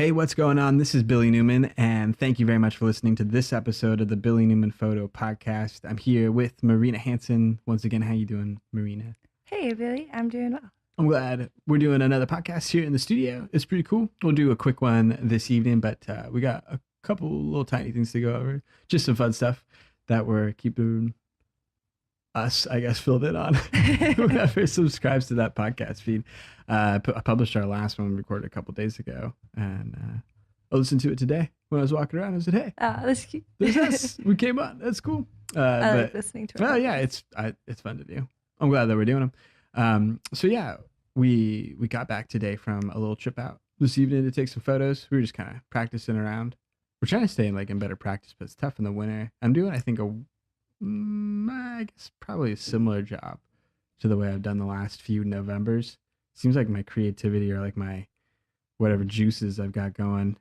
Hey, what's going on? This is Billy Newman, and thank you very much for listening to this episode of the Billy Newman Photo Podcast. I'm here with Marina Hansen. Once again, how you doing, Marina? Hey, Billy. I'm doing well. I'm glad we're doing another podcast here in the studio. It's pretty cool. We'll do a quick one this evening, but we got a couple little tiny things to go over. Just some fun stuff that we're keeping us, I guess, filled in on. Whoever subscribes to that podcast feed. I published our last one recorded a couple days ago, and I listened to it today when I was walking around. I said, "Hey, that's cute. there's us. We came on. That's cool." I like listening to it. Well, yeah, it's fun to do. I'm glad that we're doing them. So yeah, we got back today from a little trip out this evening to take some photos. We were just kind of practicing around. We're trying to stay in better practice, but it's tough in the winter. I'm doing, I think, I guess probably a similar job to the way I've done the last few Novembers. Seems like my creativity or like my whatever juices I've got going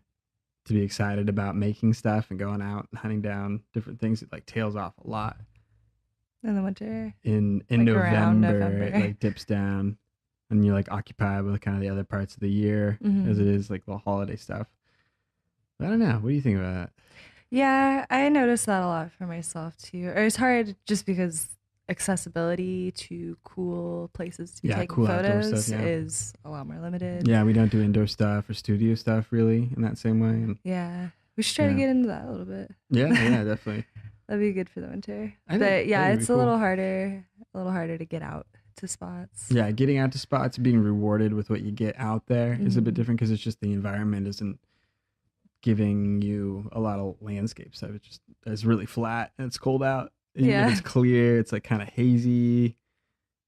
to be excited about making stuff and going out and hunting down different things. It like tails off a lot in the winter. In like November, it like dips down, and you're like occupied with kind of the other parts of the year as it is like the holiday stuff. I don't know. What do you think about that? Yeah, I noticed that a lot for myself too. Or it's hard just because accessibility to cool places to be taking cool photos stuff, is a lot more limited. Yeah, we don't do indoor stuff or studio stuff really in that same way. And yeah, we should try to get into that a little bit. Yeah, definitely. That'd be good for the winter. But yeah, it's a little harder to get out to spots. Yeah, getting out to spots, being rewarded with what you get out there is a bit different because it's just the environment isn't giving you a lot of landscape stuff. It's really flat and it's cold out. Even if it's clear, it's like kind of hazy,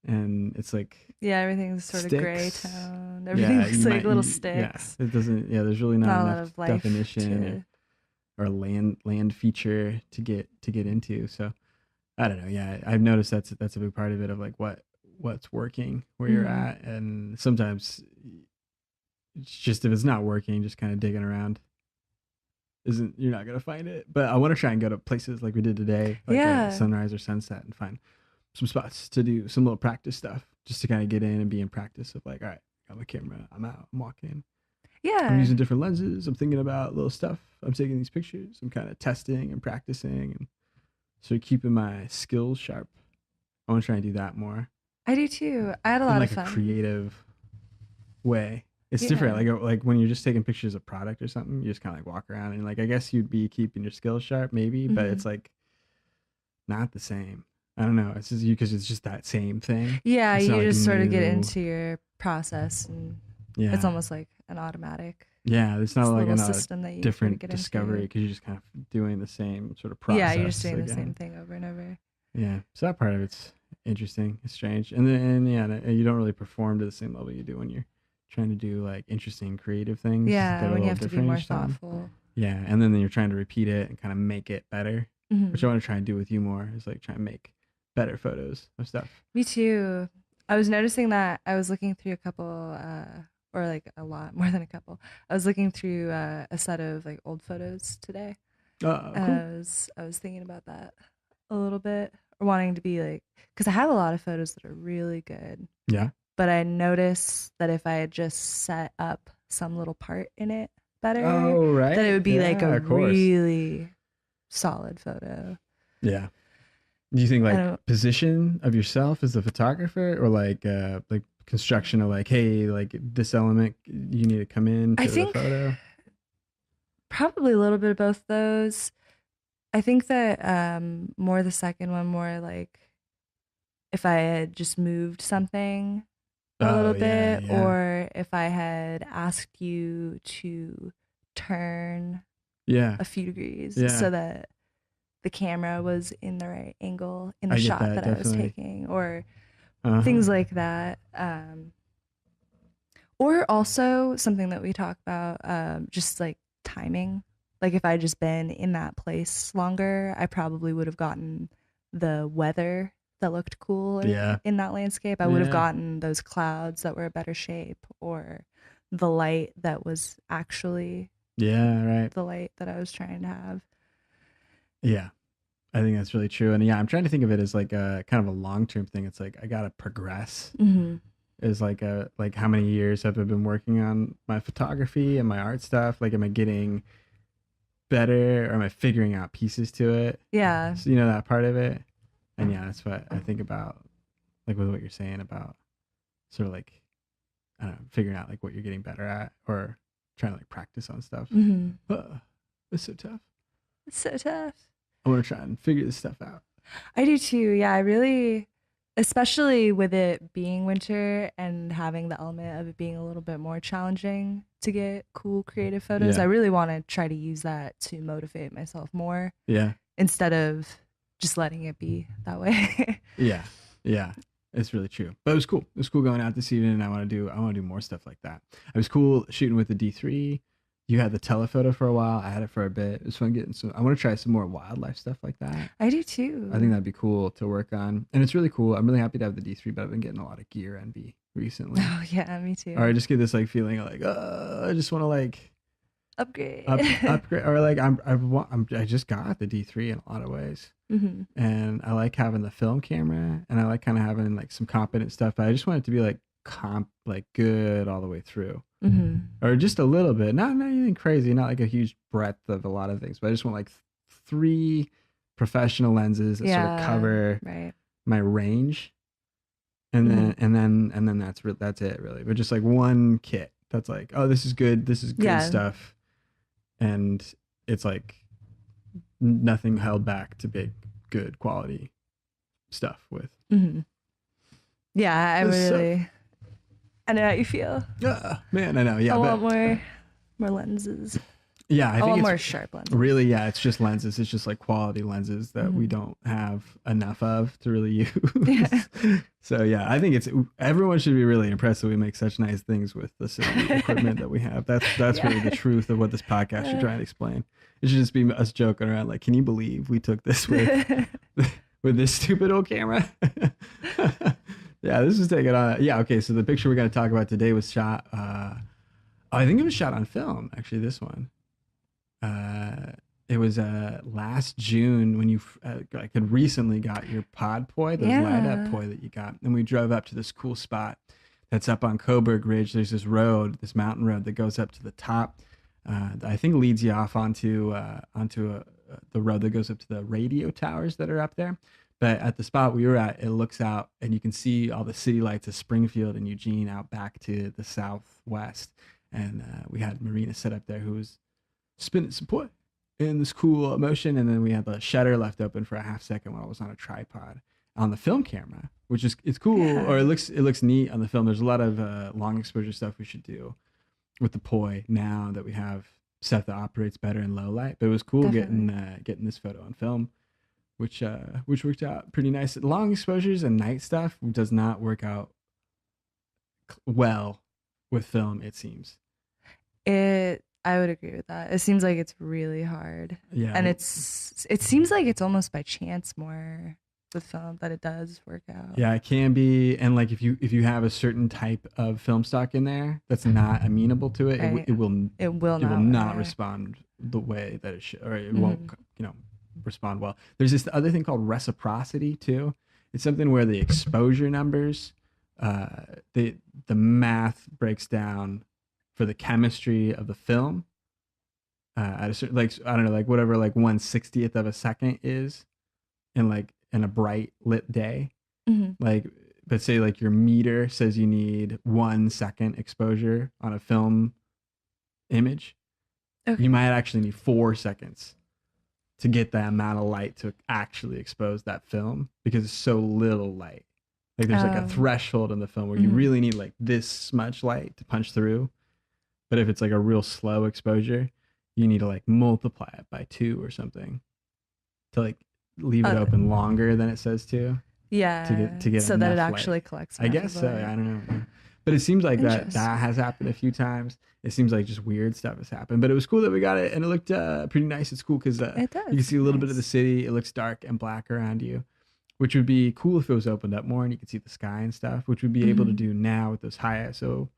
and it's like everything's sort sticks. Of gray tone. Everything's like little sticks. Yeah, it doesn't. Yeah, there's really not enough of definition or land feature to get into. So I don't know. Yeah, I've noticed that's a big part of it, of like what's working where you're at, and sometimes it's just, if it's not working, just kind of digging around. You're not gonna find it, but I want to try and go to places like we did today, like sunrise or sunset, and find some spots to do some little practice stuff, just to kind of get in and be in practice of like, all right, I got my camera, I'm out, I'm walking, I'm using different lenses, I'm thinking about little stuff, I'm taking these pictures, I'm kind of testing and practicing, and so keeping my skills sharp. I want to try and do that more. I do too. I had a lot of fun. A creative way. It's different. Like when you're just taking pictures of product or something, you just kind of like walk around and like, I guess you'd be keeping your skills sharp maybe, but it's like not the same. I don't know. It's just because it's just that same thing. Yeah, you just sort of get into your process, and it's almost like an automatic. Yeah, it's not like a system that you different discovery because you're just kind of doing the same sort of process. Yeah, you're just doing the same thing over and over. Yeah, so that part of it's interesting. It's strange, and then you don't really perform to the same level you do when you're trying to do like interesting creative things. Yeah, when you have to be more thoughtful. Yeah, and then you're trying to repeat it and kind of make it better, which I want to try and do with you more, is like try and make better photos of stuff. Me too. I was noticing that I was looking through a couple, or like a lot more than a couple. I was looking through a set of like old photos today. Cool. I was thinking about that a little bit, or wanting to be like, because I have a lot of photos that are really good. Yeah. But I noticed that if I had just set up some little part in it better, that it would be like a really solid photo. Yeah. Do you think like position of yourself as a photographer, or like construction of like, hey, like this element you need to come in to the photo? Probably a little bit of both those. I think that more the second one, more like if I had just moved something a little bit, or if I had asked you to turn a few degrees so that the camera was in the right angle in the shot that I was taking, or things like that. Or also something that we talk about, just like timing. Like if I had just been in that place longer, I probably would have gotten the weather that looked cool in that landscape. I would have gotten those clouds that were a better shape, or the light that was actually the light that I was trying to have. Yeah, I think that's really true. And I'm trying to think of it as like a kind of a long-term thing. It's like I gotta progress is like how many years have I been working on my photography and my art stuff? Like, am I getting better, or am I figuring out pieces to it? Yeah. So, you know, that part of it. And yeah, that's what I think about, like with what you're saying about sort of like, I don't know, figuring out like what you're getting better at, or trying to like practice on stuff. Mm-hmm. It's so tough. It's so tough. I want to try and figure this stuff out. I do too. Yeah, I really, especially with it being winter and having the element of it being a little bit more challenging to get cool creative photos, I Yeah. really want to try to use that to motivate myself more Yeah. instead of just letting it be that way. Yeah. Yeah. It's really true. But it was cool. It was cool going out this evening, and I want to do more stuff like that. It was cool shooting with the D3. You had the telephoto for a while. I had it for a bit. It was fun getting some. I want to try some more wildlife stuff like that. I do I think too. that'd be cool to work on. And it's really cool. I'm really happy to have the D3, but I've been getting a lot of gear envy recently. Oh yeah, me Or I too. just get this like feeling of like, I just want to like Upgrade. upgrade, or like I just got the D3 in a lot of ways. Hmm. And I like having the film camera, and I like kind of having like some competent stuff, but I just want it to be like like good all the way through, Hmm. or just a little bit, not anything crazy, not like a huge breadth of a lot of things, but I just want like three professional lenses that sort of Yeah. cover Right. my range, and Hmm. then that's it really. But just like one kit that's like, oh, this is good Yeah. stuff, and it's like nothing held back to big good quality stuff with Hmm. Yeah, I this stuff. really, I know how you feel. Man, I know. I Yeah, want but more lenses. yeah, I I think want it's more sharp lenses. really, yeah, it's just lenses. It's just like quality lenses that we Hmm. don't have enough of to really use. Yeah. So yeah, I think it's everyone should be really impressed that we make such nice things with the silly equipment that we have. That's really the Yeah. truth of what this podcast should try and explain. It should just be us joking around like, can you believe we took this with this stupid old camera? Yeah, this is taking on. Yeah, okay. So the picture we're going to talk about today was shot. I think it was shot on film. Actually, this one. Uh, it was last June when you like had recently got your pod poi, those light up Yeah. poi that you got, and we drove up to this cool spot that's up on Coburg Ridge. There's this road, this mountain road that goes up to the top. That I think leads you off onto the road that goes up to the radio towers that are up there. But at the spot we were at, it looks out and you can see all the city lights of Springfield and Eugene out back to the southwest. And we had Marina set up there, who was spinning some poi in this cool motion, and then we had the shutter left open for a half second while I was on a tripod on the film camera, which is it's cool, or Yeah. it looks neat on the film. There's a lot of long exposure stuff we should do with the poi now that we have stuff that operates better in low light. But it was cool Definitely. getting this photo on film, which worked out pretty nice. Long exposures and night stuff does not work out well with film, it seems. I would agree with that. It seems like it's really hard. Yeah, And it seems like it's almost by chance more with film that it does work out. yeah, it can be. And like if you have a certain type of film stock in there that's not amenable to it, Right. It will it will not not work. respond the way that it should, or it won't, Hmm. you know, respond well. There's this other thing called reciprocity too. It's something where the exposure numbers, uh, the math breaks down for the chemistry of the film at a certain, like, I don't know, like whatever, like 1/60th of a second is in like in a bright lit day. Hmm. Like, but say like your meter says you need 1 second exposure on a film image, Okay. you might actually need 4 seconds to get that amount of light to actually expose that film, because it's so little light. Like there's like a Um, threshold in the film where you mhm. really need like this much light to punch through. But if it's like a real slow exposure, you need to like multiply it by two or something to like leave it Uh, open longer than it says yeah. to get So that it enough light. actually collects I enough guess of the so. light. I don't know. But it seems like that Interesting. has happened a few times. It seems like just weird stuff has happened. But it was cool that we got it, and it looked pretty nice. It's cool because It you can does see a look little bit of the nice. city. It looks dark and black around you, which would be cool if it was opened up more and you could see the sky and stuff, which we'd be able to Hmm. do now with those high ISO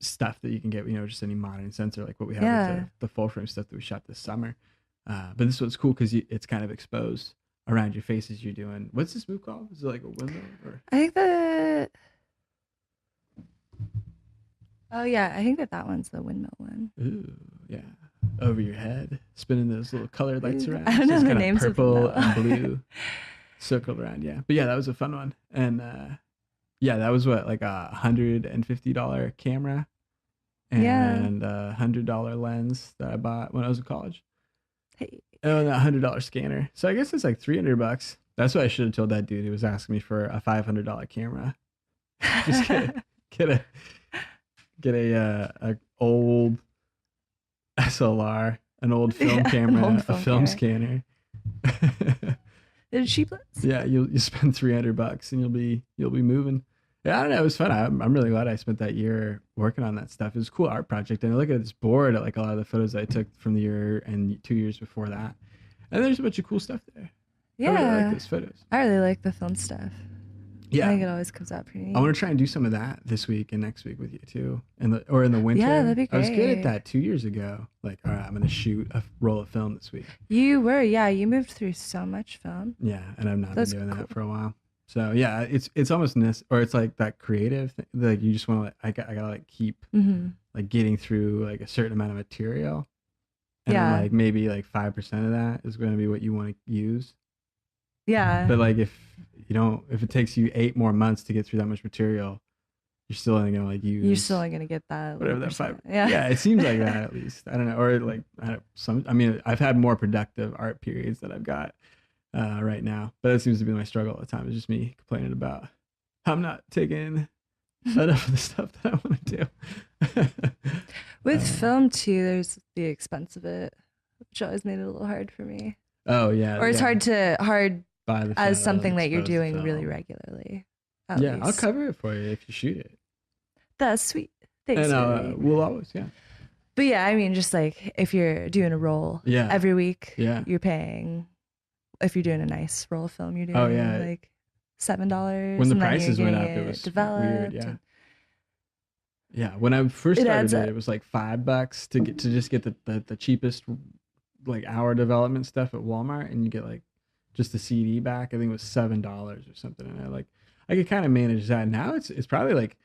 stuff that you can get, just any modern sensor, like what we have with Yeah. the full frame stuff that we shot this summer. But this one's cool because it's kind of exposed around your face as you're doing. What's this move called? Is it like a window or? I think that Oh yeah, I think that one's the windmill one. Ooh, yeah. Over your head, spinning those little colored lights Ooh, I around. don't So know it's the kind of names of them purple though. and blue circled around. Yeah. But yeah, that was a fun one. And yeah, that was what, like $150 camera Yeah. and $100 lens that I bought when I was in college. Hey. Oh, and that $100 scanner. So I guess it's like $300. That's what I should have told that dude who was asking me for a $500 camera. Just get a a old SLR, an old film Yeah, an old camera, a film film camera. scanner. It's cheaplets. Yeah, you spend $300 and you'll be moving. Yeah, I don't know. It was fun. I'm really glad I spent that year working on that stuff. It was a cool art project, and I look at this board at like a lot of the photos I took from the year and 2 years before that, and there's a bunch of cool stuff there. I really like Yeah. those photos. I really like the film stuff. I Yeah, think it always comes out pretty I neat. want to try and do some of that this week and next week with you too, in the Yeah, that'd winter. be I was good at great. that 2 years ago. Like, all right, I'm gonna shoot a roll of film this week. You were, yeah, you moved through so much film. Yeah, and I've not been That's doing cool. that for a while. So yeah, it's almost or it's like that creative thing. Like you just want to I gotta like keep Mm-hmm. like getting through like a certain amount of material, and then Yeah. like maybe like 5% of that is going to be what you want to use. Yeah. But like if it takes you 8 more months to get through that much material, you're still only gonna like You're still use only gonna get that little whatever that five. percent. Yeah. Yeah, it seems like that at least. I don't know, or like some. I mean, I've had more productive art periods that I've got right now, but that seems to be my struggle all the time. It's just me complaining about I'm not taking enough of the stuff that I want to do. With film too, there's the expense of it, which always made it a little hard for me. Oh yeah, Or it's yeah. hard Buy the as film, something that you're expose the doing really film. regularly. At Yeah, I'll least. cover it for you if you shoot it, That's sweet. Thanks, and really. we'll always But yeah, I mean, just like if you're doing a roll yeah every week, yeah. you're paying. If you're doing a nice roll of film, you're Oh doing yeah. like $7, When the and then you're prices went getting up, it it was weird. developed. Yeah, And yeah. When I first it started adds it, up. it was like $5 to just get the cheapest like hour development stuff at Walmart, and you get like just the CD back. I think it was $7 or something, and I could kind of manage that. Now it's probably like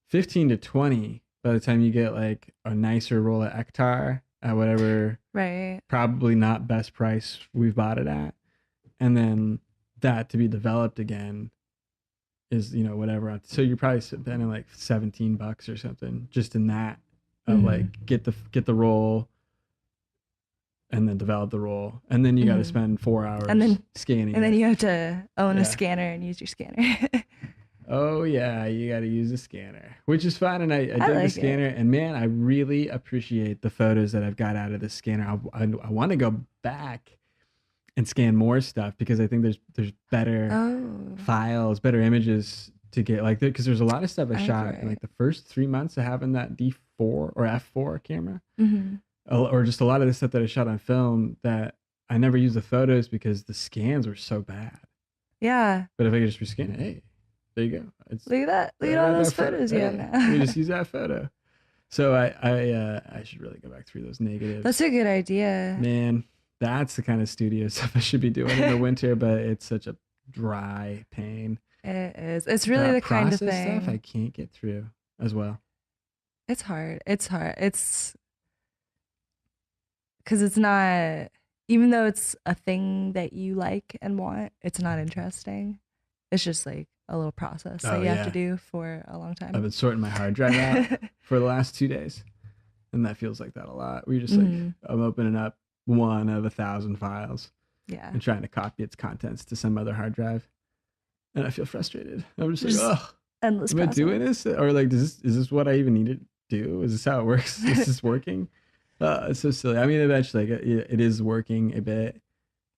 15 to 20 by the time you get like a nicer roll of Ektar at whatever, Right. probably not best price we've bought it at, and then that to be developed again is whatever. So you're probably spending like $17 or something just in that of Mm-hmm. like get the roll and then develop the roll, and then you got to Mm-hmm. spend 4 hours And then scanning and then it. you have to own a Yeah. scanner and use your scanner. Oh yeah, you got to use a scanner, which is fun, and I dig the like scanner, it. and man, I really appreciate the photos that I've got out of the scanner. I want to go back and scan more stuff because I think there's better Oh, files, better images to get like because there's a lot of stuff I I think you're shot in like right. the first 3 months of having that D4 or F4 camera, Mm-hmm. or just a lot of the stuff that I shot on film that I never used the photos because the scans were so bad. Yeah. But if I could just rescan it, hey, there you go. It's Look at that. Look at right all there those photos you have Hey, we just now. use that photo. So I should really go back through those That's negatives. a good idea. Man, that's the kind of studio stuff I should be doing in the winter, but it's such a dry pain. It is. It's really That the kind of process stuff I thing. can't get through as well. It's hard. It's hard. It's because it's not, even though it's a thing that you like and want, it's not interesting. It's just like a little process that Oh you have to yeah, do for a long I've time. been sorting my hard drive out for the last 2 days, and that feels like that a lot. We're just like Mhm. I'm opening up one of 1,000 files Yeah. and trying to copy its contents to some other hard drive, and I feel frustrated. I'm just like, Just oh, endless am I doing process. this, or like, is this what I even need to do? Is this how it works? Is this working? It's so silly. I mean, eventually, like, it is working a bit,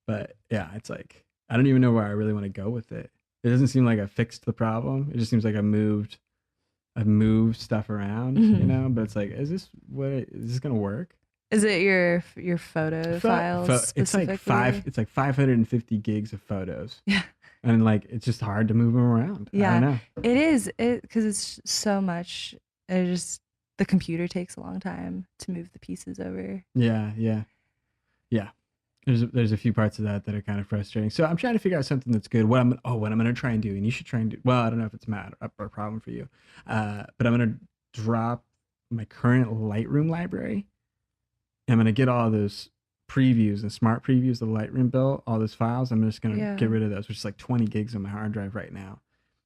but yeah, it's like I don't even know where I really want to go with it. It doesn't seem like I fixed the problem. It just seems like I've moved stuff around, Mhm. But it's like, is this gonna work? Is it your photo files It's like specifically? it's like 550 gigs of photos, Yeah. and like it's just hard to move them around. I don't Yeah. know. It is. It because it's so much. It just the computer takes a long time to move the pieces over. Yeah, yeah, yeah. There's a few parts of that are kind of frustrating. So I'm trying to figure out something that's good. What I'm gonna try and do, and you should try and do. Well, I don't know if it's mad or a problem for you, but I'm gonna drop. my current Lightroom library. I'm going to get all those previews and smart previews the Lightroom built, all those files. I'm just going to get rid of those, which is like 20 gigs on my hard drive right now,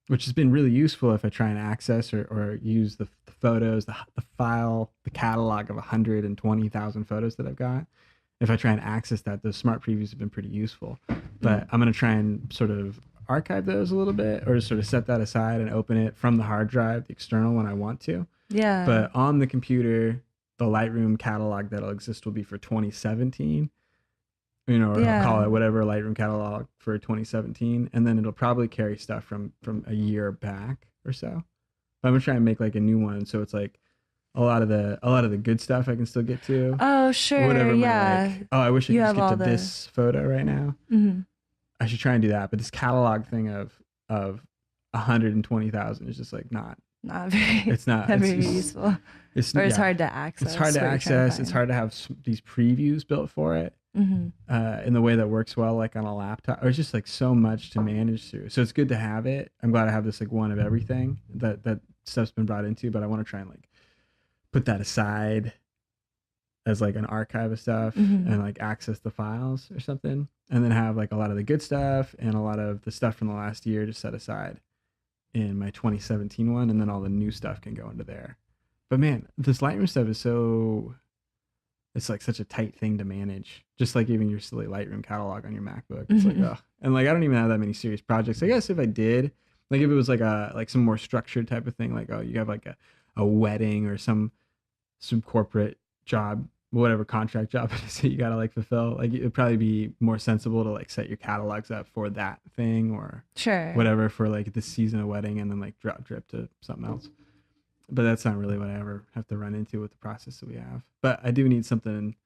which has been really useful if I try and access or use the photos, the file, the catalog of 120,000 photos that I've got. If I try and access that, those smart previews have been pretty useful. But I'm going to try and sort of archive those a little bit, or just sort of set that aside and open it from the hard drive, the external, when I want to. Yeah. But on the computer, the Lightroom catalog that'll exist will be for 2017. I'll call it whatever Lightroom catalog for 2017, and then it'll probably carry stuff from a year back or so. But I'm gonna try and make like a new one, so it's like a lot of the good stuff I can still get to. Oh sure, whatever yeah. I wish I could just get to this photo right now. Mm-hmm. I should try and do that, but this catalog thing of 120,000 is just like not very. It's not very useful. It's hard to access. It's hard to access. It's hard to have these previews built for it in the way that works well, like on a laptop. Or it's just like so much to manage through. So it's good to have it. I'm glad I have this like one of everything that stuff's been brought into, but I want to try and like put that aside as like an archive of stuff and like access the files or something, and then have like a lot of the good stuff and a lot of the stuff from the last year just set aside in my 2017 one, and then all the new stuff can go into there. But man, this Lightroom stuff is it's like such a tight thing to manage. Just like even your silly Lightroom catalog on your MacBook. It's like, ugh. And like, I don't even have that many serious projects. I guess if I did, like if it was like some more structured type of thing, like, oh, you have like a wedding or some corporate job, whatever contract job it is that you gotta like fulfill, like it'd probably be more sensible to like set your catalogs up for that thing or whatever for like this season of wedding, and then like drip to something else. But that's not really what I ever have to run into with the process that we have. But I do need something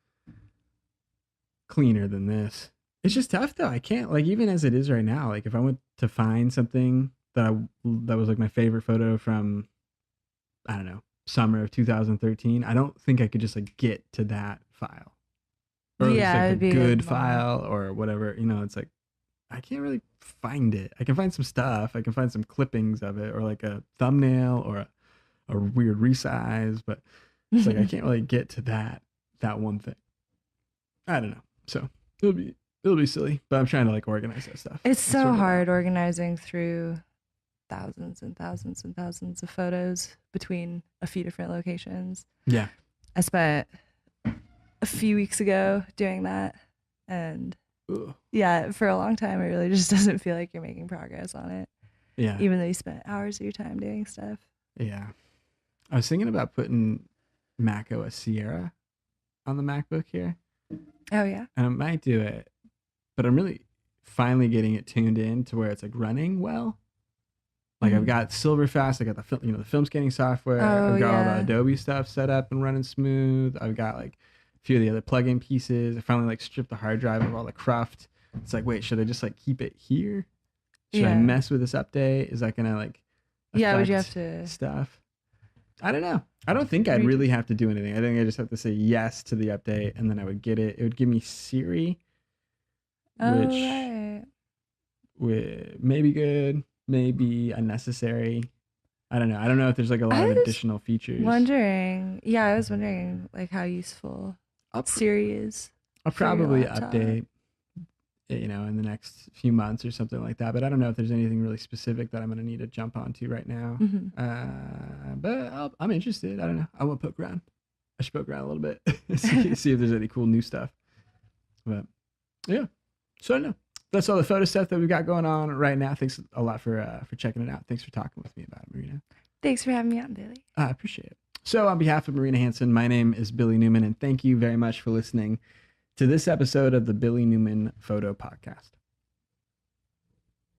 cleaner than this. It's just tough though. I can't, like, even as it is right now, like if I went to find something that was like my favorite photo from, I don't know, summer of 2013, I don't think I could just like get to that file, or like a good file or whatever. It's like I can't really find it. I can find some stuff. I can find some clippings of it, or like a thumbnail or a weird resize, but it's like I can't really get to that one thing. I don't know. So it'll be silly, but I'm trying to like organize that stuff. It's so hard organizing through thousands and thousands and thousands of photos between a few different locations. Yeah. I spent a few weeks ago doing that, and yeah, for a long time, it really just doesn't feel like you're making progress on it. Yeah. Even though you spent hours of your time doing stuff. Yeah. I was thinking about putting Mac OS Sierra on the MacBook here. Oh yeah. And I might do it, but I'm really finally getting it tuned in to where it's like running well. Like I've got Silverfast, I got the film scanning software. I've got all the Adobe stuff set up and running smooth. I've got like a few of the other plugin pieces. I finally like stripped the hard drive of all the cruft. It's like, wait, should I just like keep it here? Should I mess with this update? Is that gonna like affect would you have to stuff? I don't know. I don't think I'd really have to do anything. I think I just have to say yes to the update, and then I would get it. It would give me Siri, which may be good, maybe unnecessary. I don't know. I don't know if there's like a lot of additional features. I was wondering like how useful Siri is. I'll probably update, in the next few months or something like that. But I don't know if there's anything really specific that I'm going to need to jump onto right now. But I'm interested. I don't know. I want to poke around. I should poke around a little bit, see if there's any cool new stuff. But yeah, so I don't know. That's all the photo stuff that we've got going on right now. Thanks a lot for checking it out. Thanks for talking with me about it, Marina. Thanks for having me on, Billy. I appreciate it. So on behalf of Marina Hansen, my name is Billy Newman, and thank you very much for listening to this episode of the Billy Newman Photo Podcast.